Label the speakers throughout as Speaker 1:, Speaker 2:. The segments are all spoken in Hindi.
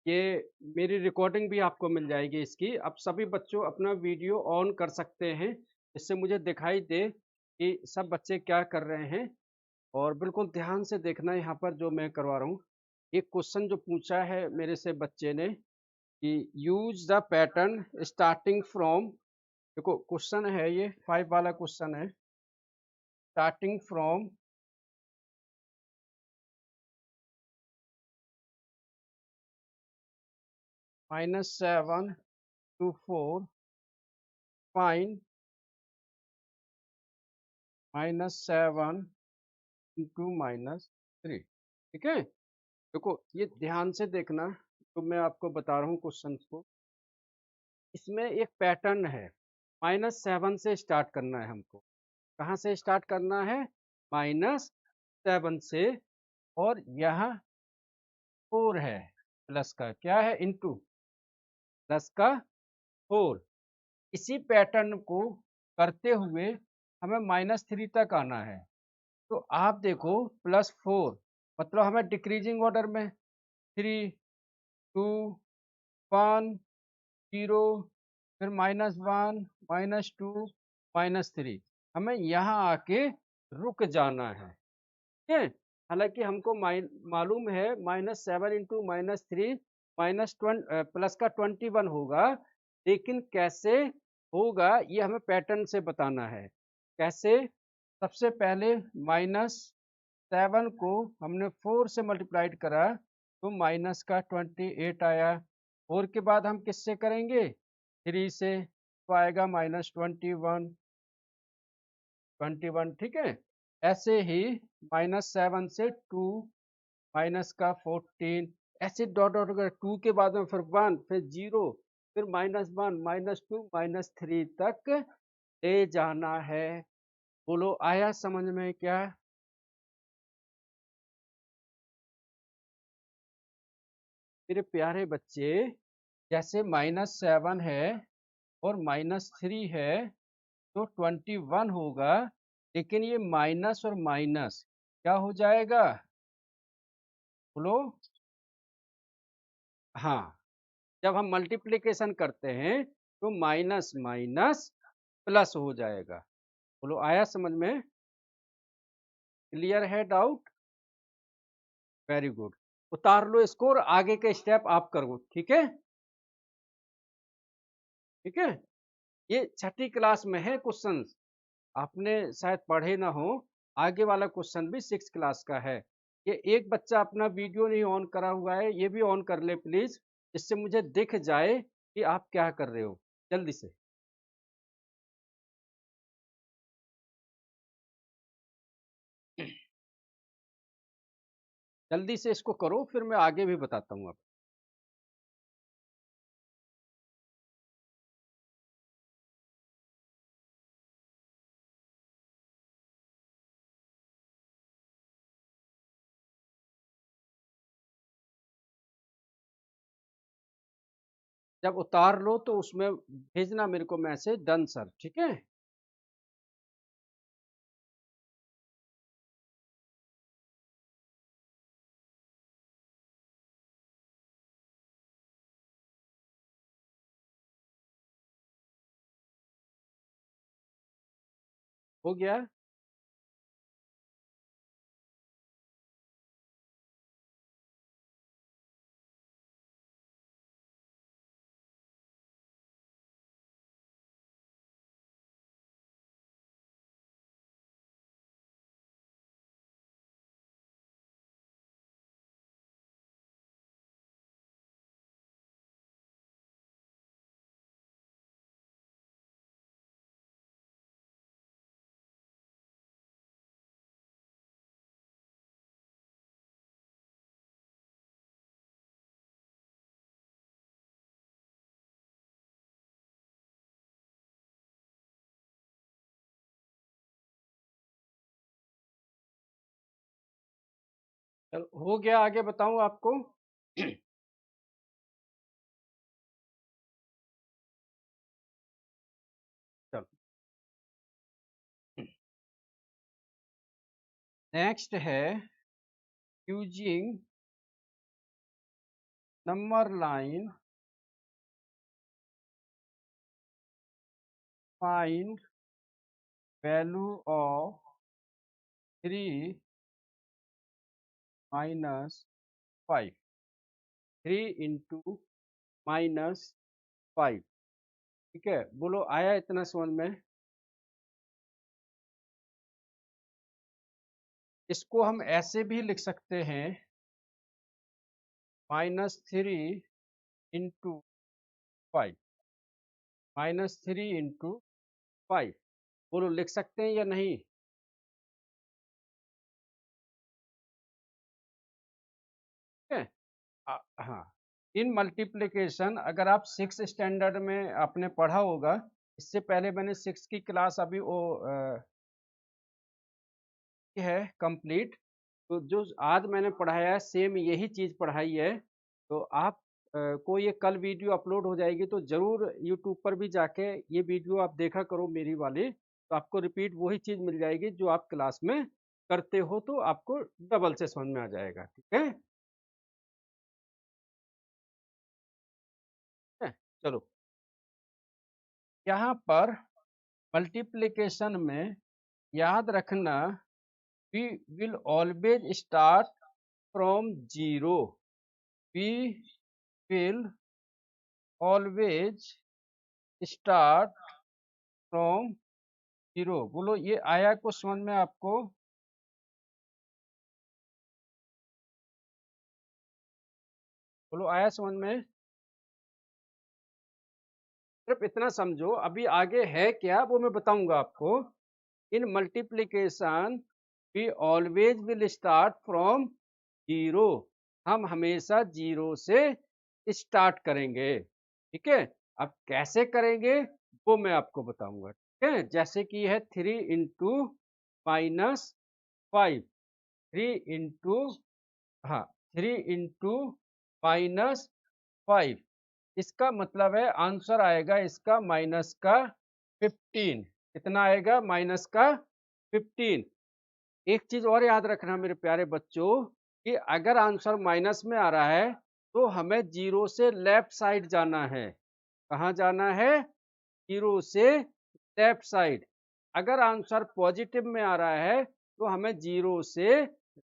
Speaker 1: ये मेरी रिकॉर्डिंग भी आपको मिल जाएगी इसकी। अब सभी बच्चों अपना वीडियो ऑन कर सकते हैं, इससे मुझे दिखाई दे कि सब बच्चे क्या कर रहे हैं। और बिल्कुल ध्यान से देखना यहाँ पर जो मैं करवा रहा हूँ। एक क्वेश्चन जो पूछा है मेरे से बच्चे ने कि use the pattern starting from, देखो क्वेश्चन है ये 5 वाला क्वेश्चन है। Starting from -7 to 4 find -7 into -3। ठीक है, देखो ये ध्यान से देखना, तो मैं आपको बता रहा हूँ क्वेश्चन को। इसमें एक पैटर्न है, -7 से स्टार्ट करना है हमको। कहाँ से स्टार्ट करना है? -7 से। और यहाँ 4 है, प्लस का क्या है, इंटू प्लस का 4। इसी पैटर्न को करते हुए हमें -3 तक आना है। तो आप देखो +4 मतलब हमें डिक्रीजिंग ऑर्डर में 3 2 1 0, फिर -1 -2 -3, हमें यहाँ आके रुक जाना है। ठीक है, हालांकि हमको मालूम है -7 इंटू -3 प्लस का 21 होगा, लेकिन कैसे होगा ये हमें पैटर्न से बताना है। कैसे? सबसे पहले -7 को हमने 4 से मल्टीप्लाइड करा तो माइनस का 28 आया। 4 के बाद हम किससे करेंगे? 3 से, तो आएगा -21 21। ठीक है, ऐसे ही -7 से 2 माइनस का 14, ऐसे डॉट डॉट कर 2 के बाद में फिर 1 फिर 0 फिर -1 -2 -3 तक ले जाना है। बोलो आया समझ में क्या? मेरे प्यारे बच्चे, जैसे -7 है और -3 है तो 21 होगा, लेकिन ये माइनस और माइनस क्या हो जाएगा? बोलो। हाँ, जब हम मल्टीप्लिकेशन करते हैं तो माइनस माइनस प्लस हो जाएगा। बोलो आया समझ में? क्लियर है डाउट? Very good. उतार लो इसको और आगे के स्टेप आप करो। ठीक है, ठीक है। ये छठी क्लास में है क्वेश्चन, आपने शायद पढ़े ना हो। आगे वाला क्वेश्चन भी 6 क्लास का है। ये एक बच्चा अपना वीडियो नहीं ऑन करा हुआ है, ये भी ऑन कर ले प्लीज, इससे मुझे दिख जाए कि आप क्या कर रहे हो। जल्दी से, जल्दी से इसको करो, फिर मैं आगे भी बताता हूँ अब। जब उतार लो तो उसमें भेजना मेरे को मैसेज, डन सर। ठीक है, हो गया। चलो हो गया, आगे बताऊं आपको। चलो, नेक्स्ट है using number line find value of 3 - 5, 3 × -5। ठीक है, बोलो आया इतना समझ में? इसको हम ऐसे भी लिख सकते हैं, -3 × 5, -3 × 5। बोलो लिख सकते हैं या नहीं? ठीक है। हाँ, इन मल्टीप्लिकेशन अगर आप 6 स्टैंडर्ड में आपने पढ़ा होगा, इससे पहले मैंने 6 की क्लास अभी वो की है कंप्लीट। तो जो आज मैंने पढ़ाया है सेम यही चीज़ पढ़ाई है। तो आप को ये कल वीडियो अपलोड हो जाएगी, तो ज़रूर यूट्यूब पर भी जाके ये वीडियो आप देखा करो मेरी वाली, तो आपको रिपीट वही चीज़ मिल जाएगी जो आप क्लास में करते हो, तो आपको डबल से समझ में आ जाएगा। ठीक है? ठीक है? चलो, यहाँ पर मल्टीप्लिकेशन में याद रखना, we will always start from zero. We will always start from zero. बोलो ये आया कुछ समझ में आपको? बोलो आया समझ में? सिर्फ इतना समझो, अभी आगे है क्या वो मैं बताऊंगा आपको। In multiplication we always will start from zero. हम हमेशा जीरो से स्टार्ट करेंगे। ठीक है, अब कैसे करेंगे वो मैं आपको बताऊंगा। ठीक है, जैसे कि है 3 × -5, 3 × हाँ 3 × -5, इसका मतलब है आंसर आएगा इसका -15। कितना आएगा? -15। एक चीज और याद रखना मेरे प्यारे बच्चों, कि अगर आंसर माइनस में आ रहा है तो हमें जीरो से लेफ्ट साइड जाना है। कहाँ जाना है? जीरो से लेफ्ट साइड। अगर आंसर पॉजिटिव में आ रहा है तो हमें जीरो से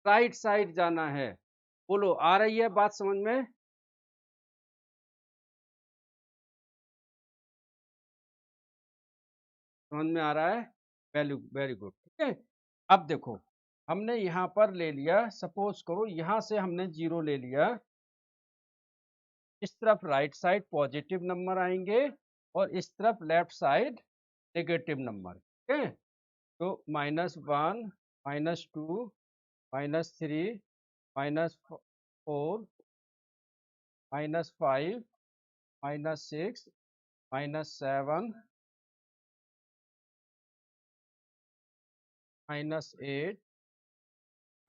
Speaker 1: राइट साइड जाना है। बोलो आ रही है बात समझ में? समझ में आ रहा है? Very very good. ठीक है, अब देखो, हमने यहाँ पर ले लिया, सपोज करो यहाँ से हमने जीरो ले लिया, इस तरफ राइट साइड पॉजिटिव नंबर आएंगे और इस तरफ लेफ्ट साइड नेगेटिव नंबर। ठीक है, तो -1, -2, -3, -4, -5, -6, -7, -8,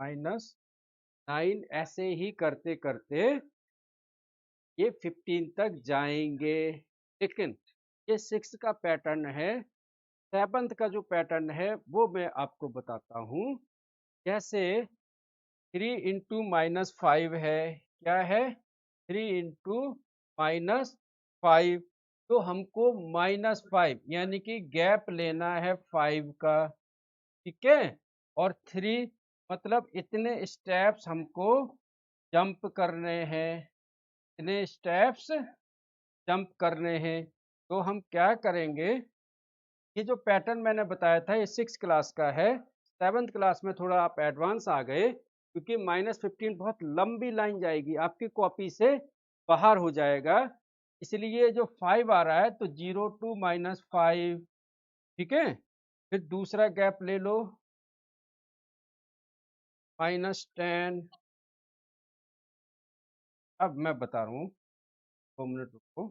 Speaker 1: -9, ऐसे ही करते करते ये 15 तक जाएंगे। लेकिन ये 6 का पैटर्न है, 7th का जो पैटर्न है वो मैं आपको बताता हूँ। जैसे 3 × -5 है, क्या है? 3 × -5, तो हमको -5 यानी कि गैप लेना है 5 का। ठीक है, और 3 मतलब इतने स्टेप्स हमको जंप करने हैं, इतने स्टेप्स जंप करने हैं। तो हम क्या करेंगे, ये जो पैटर्न मैंने बताया था ये 6 क्लास का है। 7th क्लास में थोड़ा आप एडवांस आ गए, क्योंकि -15 बहुत लंबी लाइन जाएगी, आपकी कॉपी से बाहर हो जाएगा। इसलिए जो 5 आ रहा है तो 0 to -5। ठीक है, फिर दूसरा गैप ले लो, -10। अब मैं बता रहा हूँ, 2 मिनट रुको।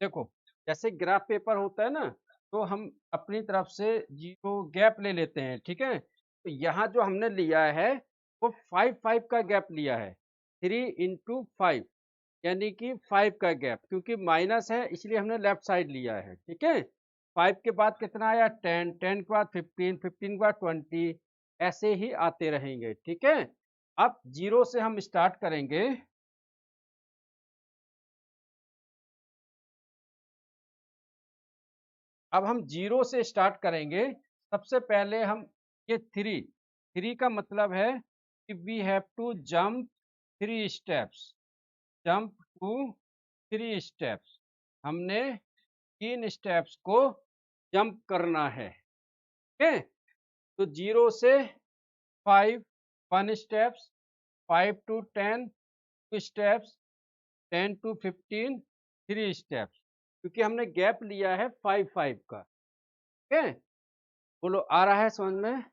Speaker 1: देखो, जैसे ग्राफ पेपर होता है ना, तो हम अपनी तरफ से जीरो गैप ले लेते हैं। ठीक है, तो यहाँ जो हमने लिया है वो 5 का गैप लिया है, 3 × 5 यानी कि 5 का गैप, क्योंकि माइनस है इसलिए हमने लेफ्ट साइड लिया है। ठीक है, 5 के बाद कितना आया? 10, 10 के बाद 15, 15 के बाद 20, ऐसे ही आते रहेंगे, ठीक है। अब जीरो से हम स्टार्ट करेंगे। अब हम जीरो से स्टार्ट करेंगे। सबसे पहले हम ये थ्री, थ्री का मतलब है कि we have to jump three steps, jump to three steps, हमने तीन स्टेप्स को जंप करना है, ठीक है। तो जीरो से five, one steps, five to ten, two steps, ten to fifteen, three steps, क्योंकि हमने गैप लिया है फाइव फाइव का, ठीक है। बोलो आ रहा है समझ में,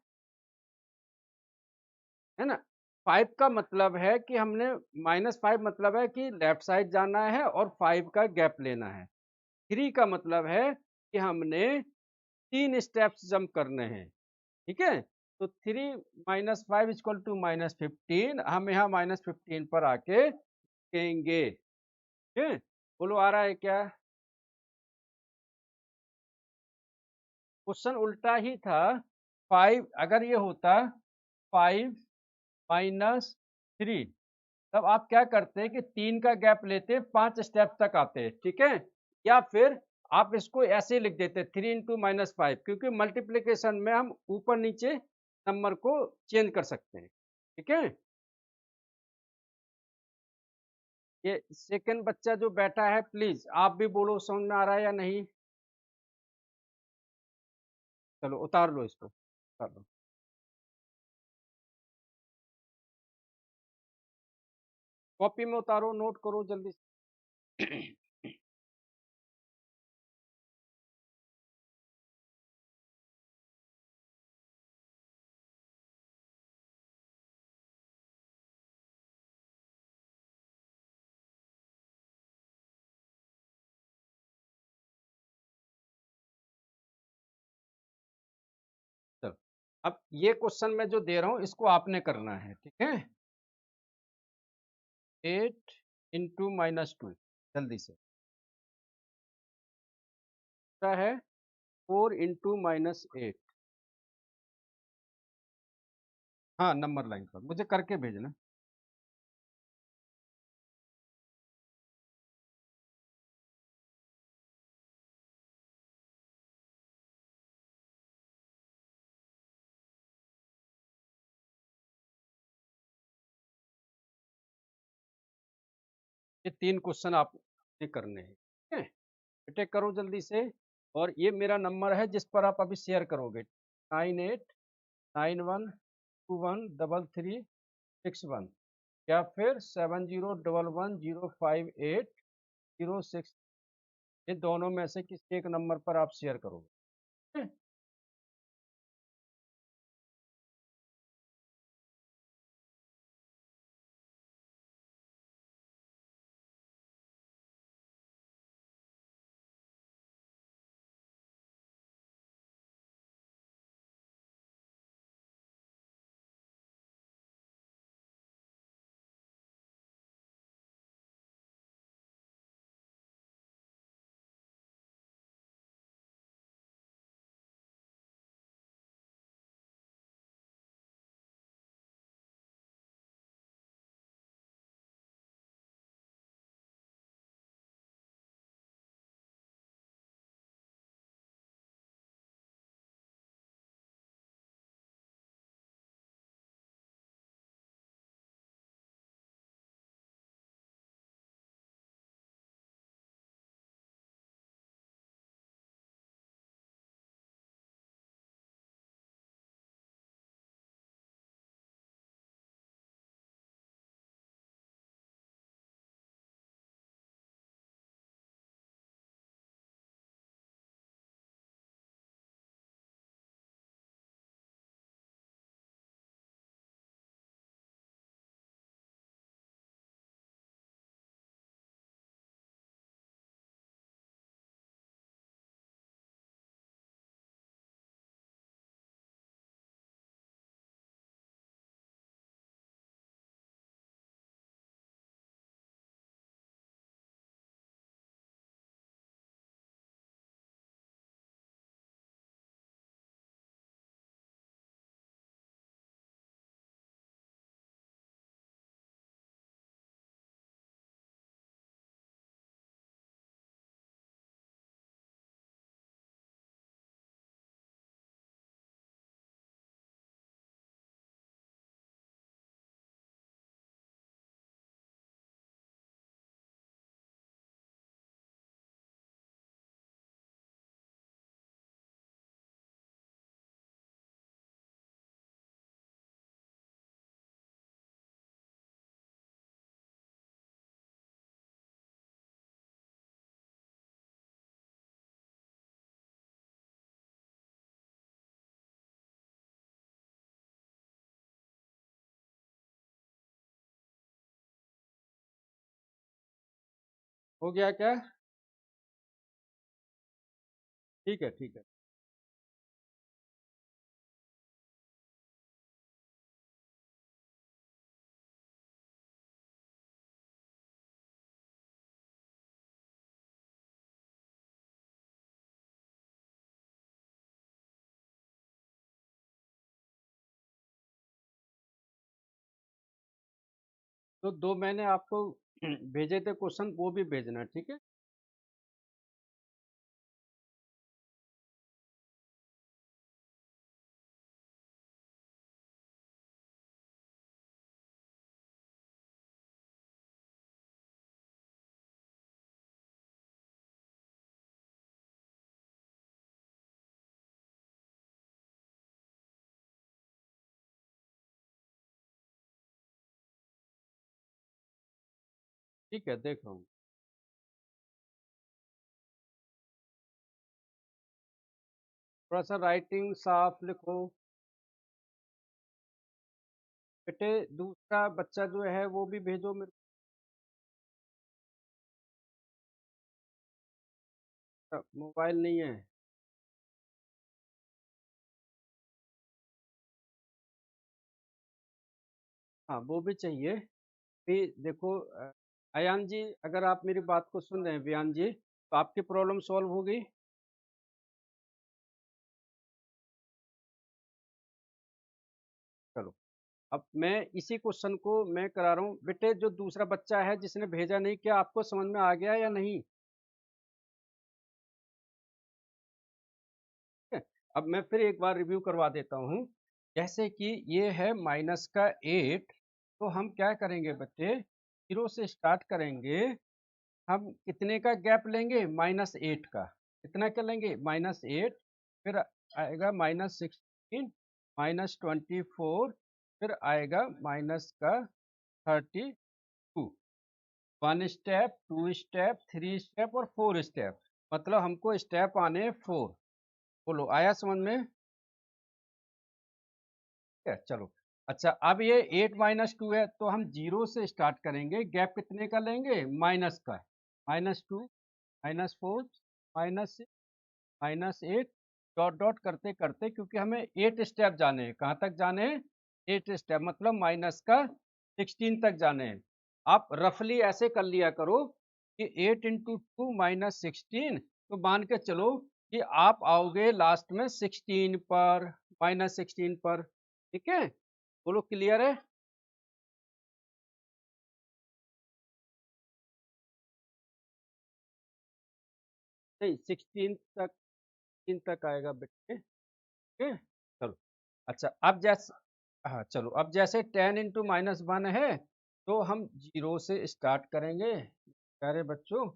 Speaker 1: है ना। फाइव का मतलब है कि हमने, माइनस फाइव मतलब है कि लेफ्ट साइड जाना है और फाइव का गैप लेना है। थ्री का मतलब है कि हमने तीन स्टेप्स जंप करने हैं, ठीक है। तो three minus five equal to minus fifteen, हम यहाँ माइनस फिफ्टीन पर आके कहेंगे, ठीक है। बोलो आ रहा है क्या। क्वेश्चन उल्टा ही था। फाइव अगर ये होता फाइव माइनस थ्री, तब आप क्या करते कि तीन का गैप लेते, पांच स्टेप तक आते, ठीक है। या फिर आप इसको ऐसे लिख देते थ्री इंटू माइनस फाइव, क्योंकि मल्टीप्लीकेशन में हम ऊपर नीचे नंबर को चेंज कर सकते हैं, ठीक है। ये सेकंड बच्चा जो बैठा है, प्लीज आप भी बोलो समझ में आ रहा है या नहीं। चलो उतार लो इसको, उतार लो। कॉपी में उतारो, नोट करो जल्दी से। चलो, अब ये क्वेश्चन मैं जो दे रहा हूं इसको आपने करना है, ठीक है। एट इंटू माइनस टू, जल्दी से। क्या है, फोर इंटू माइनस एट। हाँ नंबर लाइन पर मुझे करके भेजना। ये तीन क्वेश्चन आपने करने हैं, ठीक है। बेटे करो जल्दी से। और ये मेरा नंबर है जिस पर आप अभी शेयर करोगे, 9891213361, या फिर 7011058006। ये दोनों में से किसी एक नंबर पर आप शेयर करोगे, ठीक है? हो गया क्या? ठीक है, ठीक है। तो दो मैंने आपको भेजे थे क्वेश्चन, वो भी भेजना, ठीक है? ठीक है, देख रहा हूँ। थोड़ा सा राइटिंग साफ लिखो। बेटे, दूसरा बच्चा जो है वो भी भेजो मेरे को। मोबाइल नहीं है? हाँ, वो भी चाहिए। भी देखो अयान जी, अगर आप मेरी बात को सुन रहे हैं, बयान जी, तो आपकी प्रॉब्लम सॉल्व हो गई। चलो, अब मैं इसी क्वेश्चन को मैं करा रहा हूँ। बेटे, जो दूसरा बच्चा है जिसने भेजा नहीं, क्या आपको समझ में आ गया या नहीं? ठीक है, अब मैं फिर एक बार रिव्यू करवा देता हूँ। जैसे कि ये है -8, तो हम क्या करेंगे बच्चे, 0 से स्टार्ट करेंगे। हम कितने का गैप लेंगे? -8 का। कितना क्या लेंगे? -8। फिर आएगा -16, -24, फिर आएगा माइनस का 32। 1 स्टेप, 2 स्टेप, 3 स्टेप और 4 स्टेप। मतलब हमको स्टेप आने 4। बोलो, आया समझ में? ठीक है, चलो। अच्छा, अब ये 8 - 2 है, तो हम 0 से स्टार्ट करेंगे। गैप कितने का लेंगे? माइनस का। -2, -4, -6, -8, डॉट डॉट करते करते, क्योंकि हमें 8 स्टेप जाने हैं। कहाँ तक जाने हैं? 8 स्टेप, मतलब माइनस का 16 तक जाने हैं। आप रफली ऐसे कर लिया करो कि 8 × 2 -16, तो मान के चलो कि आप आओगे लास्ट में 16 पर, -16 पर। ठीक है, बोलो, क्लियर है? नहीं, 16 तक आएगा बेटे। ठीक है, चलो। अच्छा, अब जैसे, हाँ चलो, अब जैसे 10 × -1 है, तो हम 0 से स्टार्ट करेंगे। प्यारे बच्चों,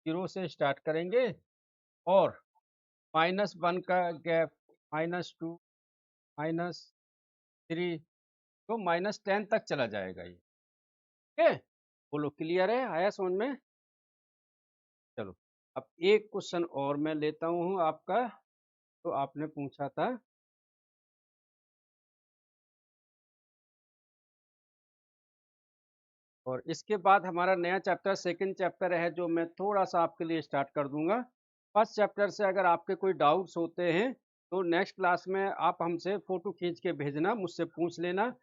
Speaker 1: 0 से स्टार्ट करेंगे, और -1 का गैप, -2, -3, तो -10 तक चला जाएगा ये। ठीक है, बोलो, क्लियर है? आया समझ में? चलो, अब एक क्वेश्चन और मैं लेता हूँ आपका, तो आपने पूछा था। और इसके बाद हमारा नया चैप्टर, सेकंड चैप्टर है, जो मैं थोड़ा सा आपके लिए स्टार्ट कर दूंगा। फर्स्ट चैप्टर से अगर आपके कोई डाउट्स होते हैं, तो नेक्स्ट क्लास में आप हमसे फोटो खींच के भेजना, मुझसे पूछ लेना।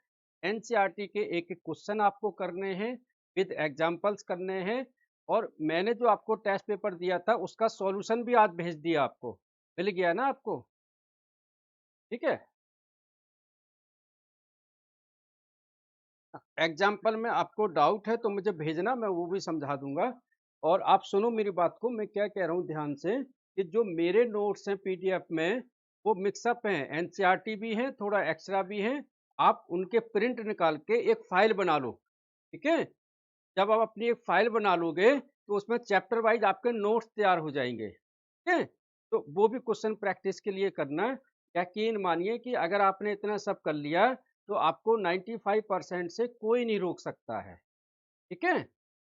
Speaker 1: एनसीईआरटी के एक एक क्वेश्चन आपको करने हैं, विद एग्जाम्पल्स करने हैं। और मैंने जो आपको टेस्ट पेपर दिया था, उसका सॉल्यूशन भी आज भेज दिया आपको। मिल गया ना आपको? ठीक है, एग्जाम्पल में आपको डाउट है तो मुझे भेजना, मैं वो भी समझा दूंगा। और आप सुनो मेरी बात को, मैं क्या कह रहा हूँ ध्यान से, कि जो मेरे नोट्स हैं पीडीएफ में, वो मिक्सअप हैं, एनसीईआरटी भी है, थोड़ा एक्स्ट्रा भी है। आप उनके प्रिंट निकाल के एक फाइल बना लो। ठीक है, जब आप अपनी एक फाइल बना लोगे, तो उसमें चैप्टर वाइज आपके नोट्स तैयार हो जाएंगे। ठीक है, तो वो भी क्वेश्चन प्रैक्टिस के लिए करना। यकीन मानिए कि अगर आपने इतना सब कर लिया, तो आपको 95% से कोई नहीं रोक सकता है। ठीक है,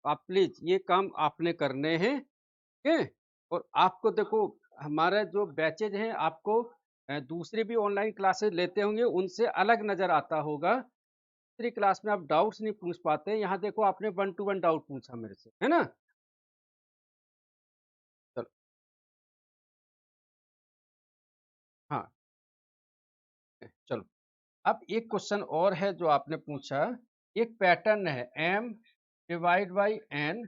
Speaker 1: आप प्लीज ये काम आपने करने हैं। ठीक है, और आपको देखो, हमारे जो बैचेज हैं, आपको दूसरे भी ऑनलाइन क्लासेस लेते होंगे, उनसे अलग नजर आता होगा। दूसरी क्लास में आप डाउट्स नहीं पूछ पाते, यहाँ देखो आपने 1 to 1 डाउट पूछा मेरे से, है ना? अब एक क्वेश्चन और है जो आपने पूछा, एक पैटर्न है m divide by n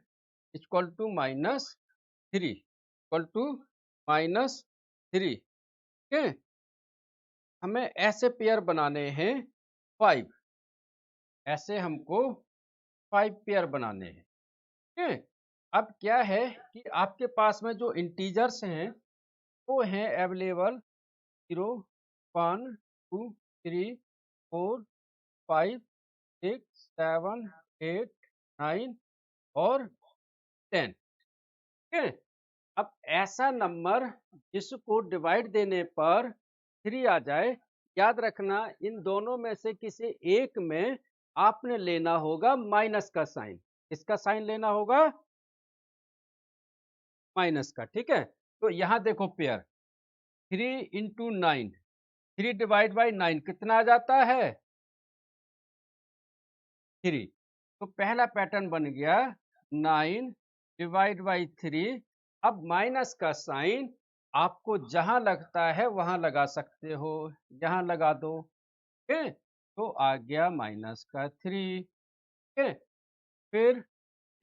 Speaker 1: equal to -3 equal to -3। ठीक है, हमें ऐसे पेयर बनाने हैं 5, ऐसे हमको 5 पेयर बनाने हैं। ठीक है, अब क्या है कि आपके पास में जो इंटीजर्स हैं वो हैं अवेलेबल 0, 1, 2, 3, 4, 5, 6, 7, 8, 9 और 10। ठीक है, अब ऐसा नंबर जिसको डिवाइड देने पर 3 आ जाए, याद रखना इन दोनों में से किसी एक में आपने लेना होगा माइनस का साइन। इसका साइन लेना होगा माइनस का। ठीक है, तो यहां देखो पेयर 3 इंटू 9, 3 डिवाइड बाई 9 कितना आ जाता है 3। तो पहला पैटर्न बन गया 9 डिवाइड बाई 3। अब माइनस का साइन आपको जहां लगता है वहां लगा सकते हो, यहां लगा दो। ठीक है, तो आ गया माइनस का 3। ठीक है, फिर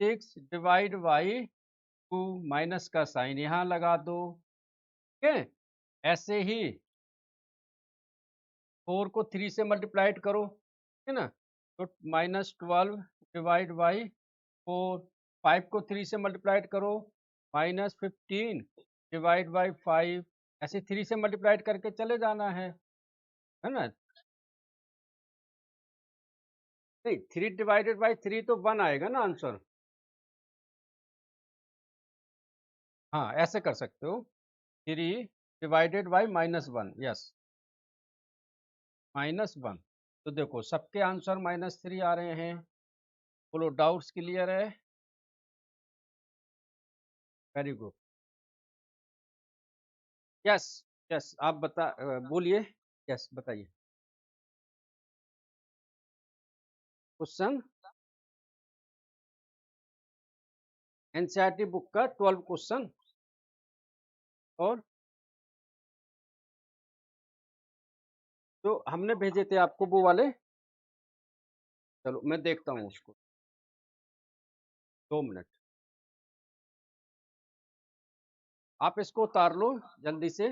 Speaker 1: 6 डिवाइड बाई 2, माइनस का साइन यहां लगा दो। ठीक है, ऐसे ही 4 को 3 से मल्टीप्लाइड करो, है ना, तो -12 डिवाइड बाई 4। 5 को 3 से मल्टीप्लाइड करो, -15 डिवाइड बाई 5। ऐसे 3 से मल्टीप्लाइड करके चले जाना है ना। नहीं, 3 डिवाइडेड बाई 3 तो 1 आएगा ना आंसर। हाँ, ऐसे कर सकते हो, 3 डिवाइडेड बाई -1, यस, -1। तो देखो सबके आंसर -3 आ रहे हैं। बोलो डाउट्स क्लियर है? Very good. यस, यस, आप बोलिए। यस, बताइए क्वेश्चन। एनसीईआरटी बुक का 12 क्वेश्चन और जो हमने भेजे थे आपको वो वाले। चलो मैं देखता हूँ उसको, 2 मिनट। आप इसको उतार लो जल्दी से।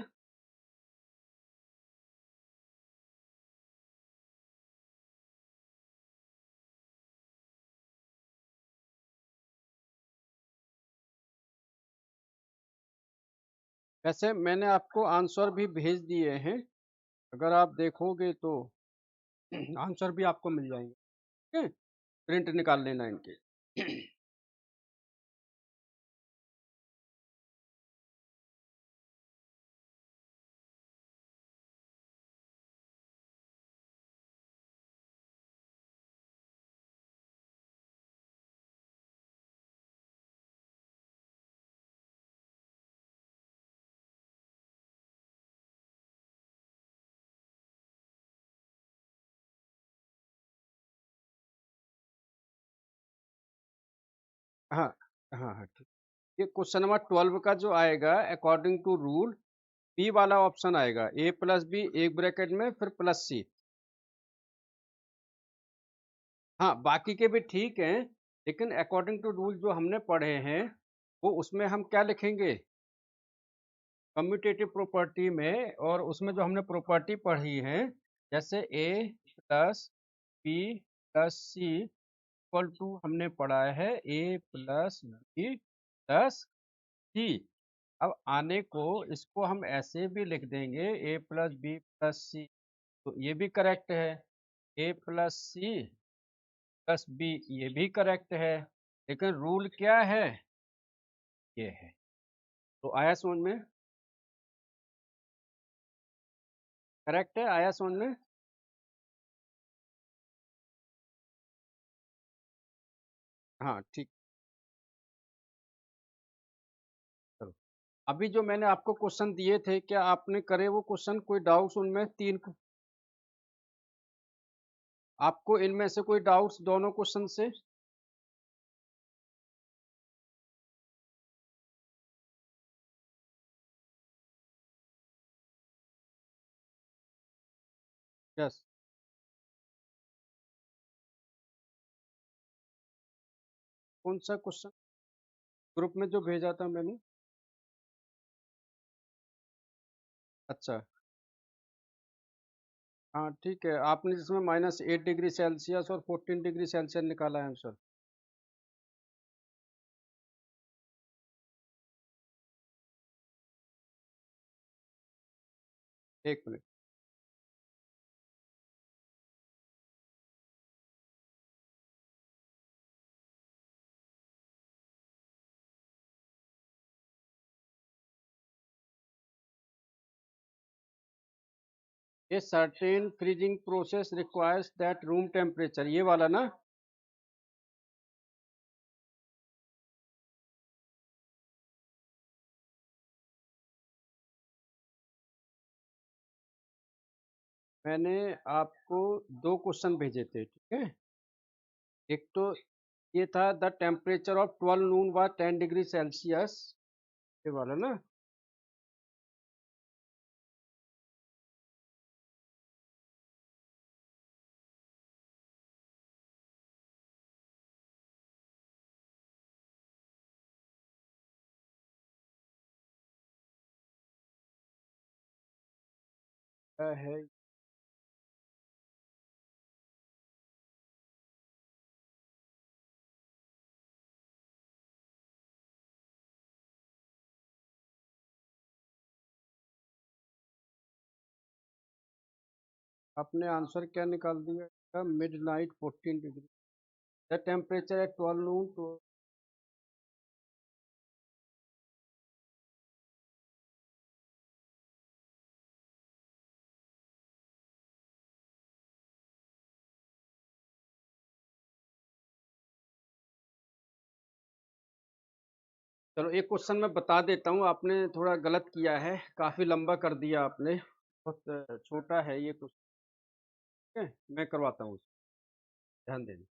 Speaker 1: वैसे मैंने आपको आंसर भी भेज दिए हैं, अगर आप देखोगे तो आंसर भी आपको मिल जाएंगे। ठीक है, प्रिंट निकाल लेना इनके। हाँ, हाँ, हाँ, ठीक। ये क्वेश्चन नंबर 12 का जो आएगा अकॉर्डिंग टू रूल, बी वाला ऑप्शन आएगा, ए प्लस बी एक ब्रैकेट में फिर प्लस सी। हाँ, बाकी के भी ठीक हैं, लेकिन अकॉर्डिंग टू रूल जो हमने पढ़े हैं वो उसमें हम क्या लिखेंगे कम्यूटेटिव प्रॉपर्टी में, और उसमें जो हमने प्रॉपर्टी पढ़ी है जैसे A plus B plus C equal to हमने पढ़ा है A plus B plus C. अब आने को इसको हम ऐसे भी लिख देंगे A plus B plus C, तो ये भी करेक्ट है। A plus C plus B ये भी करेक्ट है, लेकिन रूल क्या है ये है। तो आया समझ में? करेक्ट है, आया समझ में? हाँ, ठीक। चलो, अभी जो मैंने आपको क्वेश्चन दिए थे क्या आपने करे वो क्वेश्चन? कोई डाउट्स उनमें तीन आपको इनमें से कोई डाउट्स दोनों क्वेश्चन से? यस, कौन सा क्वेश्चन ग्रुप में जो भेजा था मैंने? अच्छा, हाँ ठीक है, आपने जिसमें -8 डिग्री सेल्सियस और 14 डिग्री सेल्सियस निकाला है आंसर। एक मिनट। ये certain freezing process requires that room temperature, ये वाला ना? मैंने आपको दो क्वेश्चन भेजे थे, ठीक है। एक तो ये था द टेम्परेचर ऑफ 12 नून व 10 डिग्री सेल्सियस, ये वाला ना? क्या है? आपने आंसर क्या निकाल दिया? Midnight 14 degree. The temperature at 12 नून तो चलो एक क्वेश्चन मैं बता देता हूँ, आपने थोड़ा गलत किया है, काफी लंबा कर दिया आपने। बहुत छोटा है ये क्वेश्चन, ठीक है? मैं करवाता हूँ, ध्यान देना।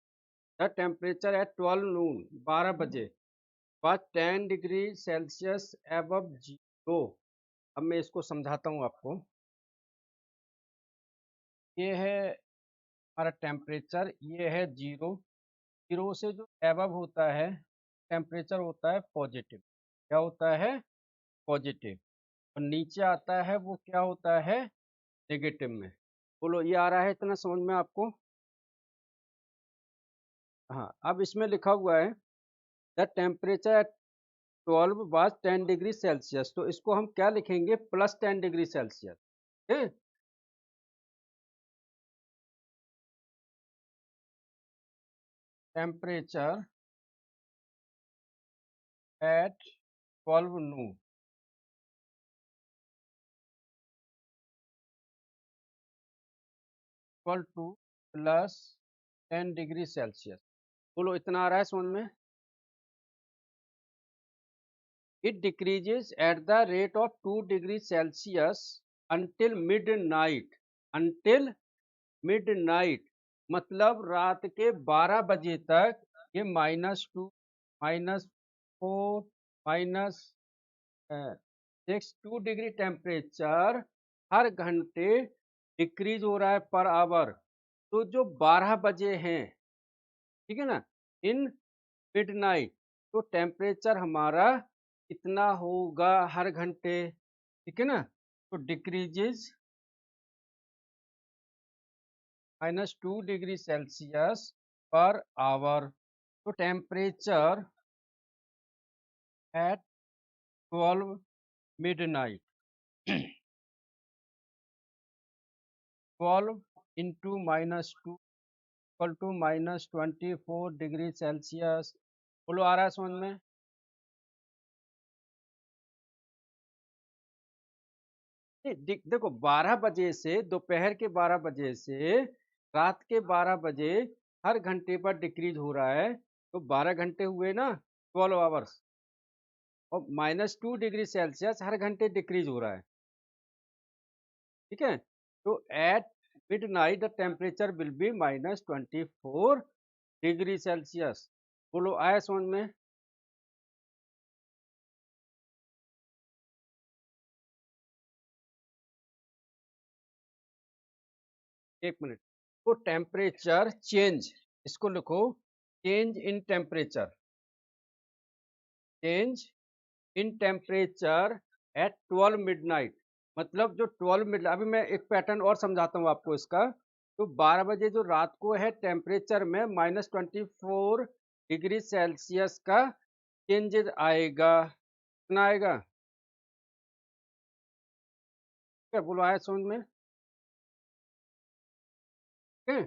Speaker 1: द टेम्परेचर एट 12 नून, 12 बजे, was 10 degree Celsius above zero. अब मैं इसको समझाता हूँ आपको। ये है हमारा टेम्परेचर, ये है जीरो। जीरो से जो एबव होता है टेम्परेचर होता है पॉजिटिव। क्या होता है? पॉजिटिव। और नीचे आता है वो क्या होता है? नेगेटिव में। बोलो, ये आ रहा है इतना समझ में आपको? हाँ, अब इसमें लिखा हुआ है the temperature at 12 was 10 degree Celsius, तो इसको हम क्या लिखेंगे? +10 degree Celsius. Temperature at 12 noon equal to +10 degree Celsius. बोलो, इतना आ रहा है समझ में? It decreases at the rate of 2 degree Celsius until midnight. Midnight मतलब रात के 12 बजे तक ये -2, -4, -6 2 डिग्री टेम्परेचर हर घंटे डिक्रीज हो रहा है पर आवर। तो जो 12 बजे हैं, ठीक है ना, इन मिडनाइट, तो टेम्परेचर हमारा कितना होगा हर घंटे? ठीक है ना, तो decreases -2 degree Celsius per hour. तो temperature at 12 midnight, 12 × -2 equal to -24 degree Celsius. बोलो, आ रहा है समझ में? नहीं, देखो, 12 बजे से, दोपहर के 12 बजे से रात के 12 बजे हर घंटे पर डिक्रीज हो रहा है, तो 12 घंटे हुए ना, 12 आवर्स। और -2 डिग्री सेल्सियस हर घंटे डिक्रीज हो रहा है, ठीक है। तो at midnight the temperature will be -24 degree Celsius. बोलो, आया समझ में? एक मिनट। तो टेम्परेचर चेंज, इसको लिखो, change in temperature. Change in temperature at 12 midnight. मतलब जो 12 मिड, अभी मैं एक पैटर्न और समझाता हूँ आपको इसका। तो 12 बजे जो रात को है टेम्परेचर में -24 डिग्री सेल्सियस का चेंजेस आएगा। कितना आएगा? क्या बोलो, आया समझ में? ठीक है?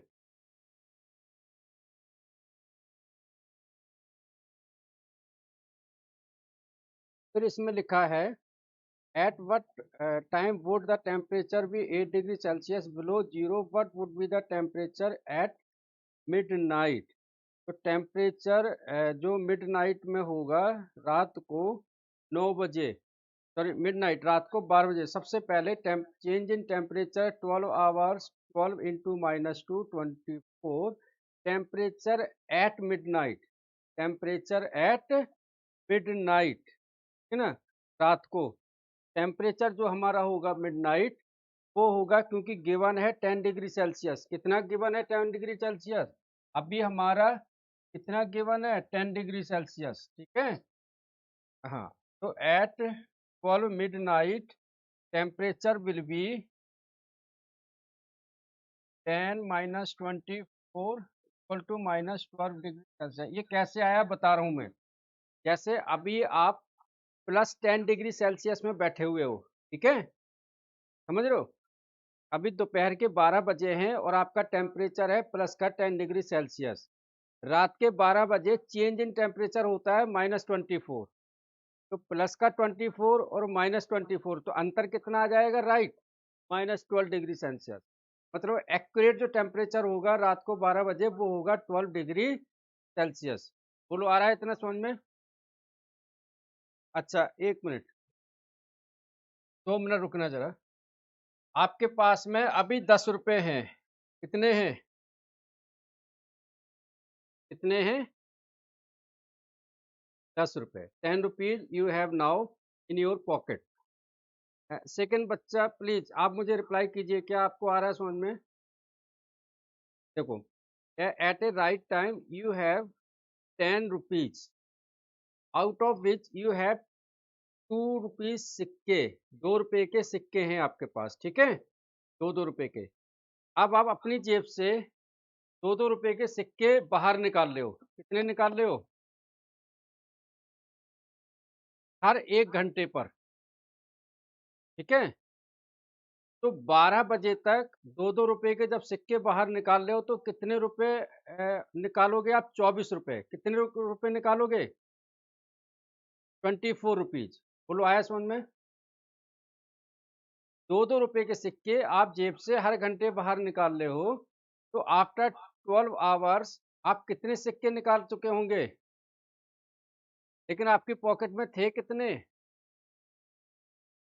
Speaker 1: फिर इसमें लिखा है at what time would the temperature be 8 degree Celsius below zero, what would be the temperature at midnight. तो टेम्परेचर जो मिडनाइट में होगा रात को 9 बजे, सॉरी मिडनाइट रात को 12 बजे, सबसे पहले change in temperature 12 hours, 12 × -2 = 24। Temperature at midnight, temperature at midnight, है ना, रात को टेम्परेचर जो हमारा होगा मिडनाइट वो होगा, क्योंकि गिवन है 10 डिग्री सेल्सियस। कितना गिवन है? 10 डिग्री सेल्सियस। अभी हमारा कितना गिवन है? 10 डिग्री सेल्सियस। ठीक है? हाँ। तो at 12 midnight temperature will be 10 - 24 = -12 degree Celsius. ये कैसे आया बता रहा हूँ मैं। जैसे अभी आप +10 डिग्री सेल्सियस में बैठे हुए हो, ठीक है, समझ रहे हो? अभी दोपहर के 12 बजे हैं और आपका टेम्परेचर है +10 डिग्री सेल्सियस। रात के 12 बजे चेंज इन टेम्परेचर होता है -24। तो प्लस का 24 और -24, तो अंतर कितना आ जाएगा? Right, -12 degree Celsius. मतलब एक्यूरेट जो टेम्परेचर होगा रात को 12 बजे वो होगा 12 डिग्री सेल्सियस। बोलो, आ रहा है इतना समझ में? अच्छा, 1 मिनट, 2 मिनट रुकना जरा। आपके पास में अभी 10 रुपए हैं। कितने हैं? कितने हैं? 10 रुपए। 10 rupees you have now in your pocket. Second बच्चा, प्लीज आप मुझे रिप्लाई कीजिए, क्या आपको आ रहा है समझ में? देखो, at a right time you have 10 rupees, out of which you have 2 rupees सिक्के। 2 रुपए के सिक्के हैं आपके पास, ठीक है, दो दो रुपए के। अब आप अपनी जेब से दो दो रुपए के सिक्के बाहर निकाल रहे हो। कितने निकाल रहे हो? हर 1 घंटे पर, ठीक है। तो 12 बजे तक दो दो रुपए के जब सिक्के बाहर निकाल रहे हो तो कितने रुपए निकालोगे आप? 24 रुपए। कितने रुपए निकालोगे? 24 रुपीज। बोलो, आया समझ में? दो दो रुपए के सिक्के आप जेब से हर घंटे बाहर निकाल रहे हो, तो आफ्टर 12 आवर्स आप कितने सिक्के निकाल चुके होंगे? लेकिन आपकी पॉकेट में थे कितने?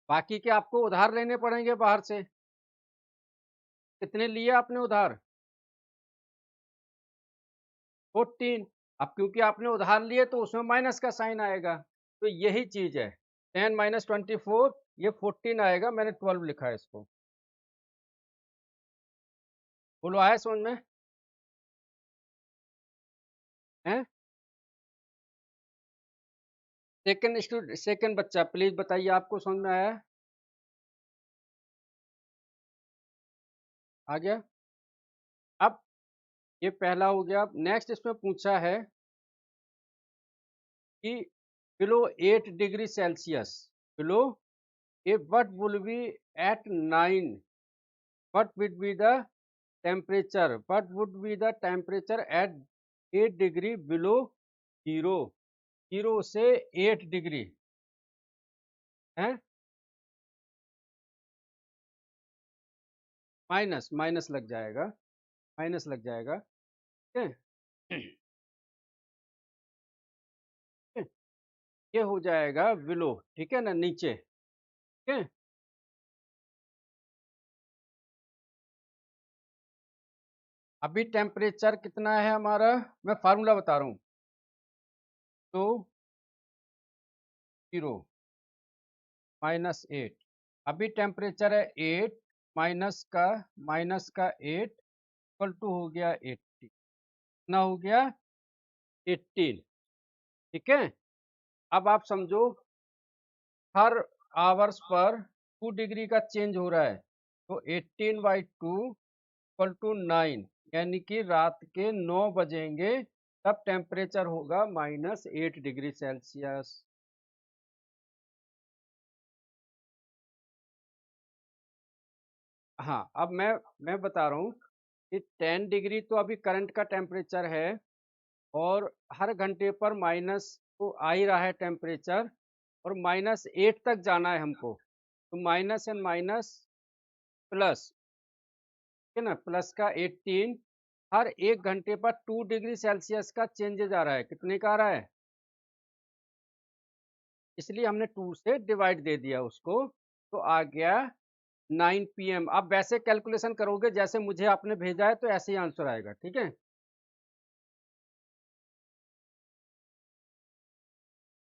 Speaker 1: बाकी के आपको उधार लेने पड़ेंगे बाहर से। कितने लिए आपने उधार? 14। अब क्योंकि आपने उधार लिए तो उसमें माइनस का साइन आएगा। तो यही चीज है, 10 - 24, ये 14 आएगा। मैंने 12 लिखा है इसको। बोलो, आया समझ में? है? सेकंड बच्चा, प्लीज बताइए, आपको समझ में आया? आ गया? अब ये पहला हो गया। अब नेक्स्ट इसमें पूछा है कि below 8 degree Celsius, below if what will be at 9, what would be the temperature, what would be the temperature at 8 degree below zero, zero से 8 डिग्री है। माइनस माइनस लग जाएगा, माइनस लग जाएगा, ठीक है। ये हो जाएगा बिलो, ठीक है ना, नीचे, ठीक है। अभी टेम्परेचर कितना है हमारा? मैं फार्मूला बता रहा हूँ। तो जीरो -8, अभी टेम्परेचर है 8, माइनस का 8 इक्वल टू हो गया 80। कितना हो गया? 18, ठीक है। अब आप समझो हर आवर्स पर 2 डिग्री का चेंज हो रहा है, तो 18/2 इक्वल टू 9, यानी कि रात के 9 बजेंगे तब टेम्परेचर होगा -8 डिग्री सेल्सियस। हाँ, अब मैं बता रहा हूँ कि 10 डिग्री तो अभी करंट का टेम्परेचर है, और हर घंटे पर माइनस तो आ ही रहा है टेम्परेचर, और -8 तक जाना है हमको, तो माइनस एंड माइनस प्लस, ठीक है ना, प्लस का 18, हर 1 घंटे पर 2 डिग्री सेल्सियस का चेंजेज आ रहा है। कितने का आ रहा है? इसलिए हमने 2 से डिवाइड दे दिया उसको, तो आ गया 9 PM। अब वैसे कैलकुलेशन करोगे जैसे मुझे आपने भेजा है, तो ऐसे ही आंसर आएगा, ठीक है।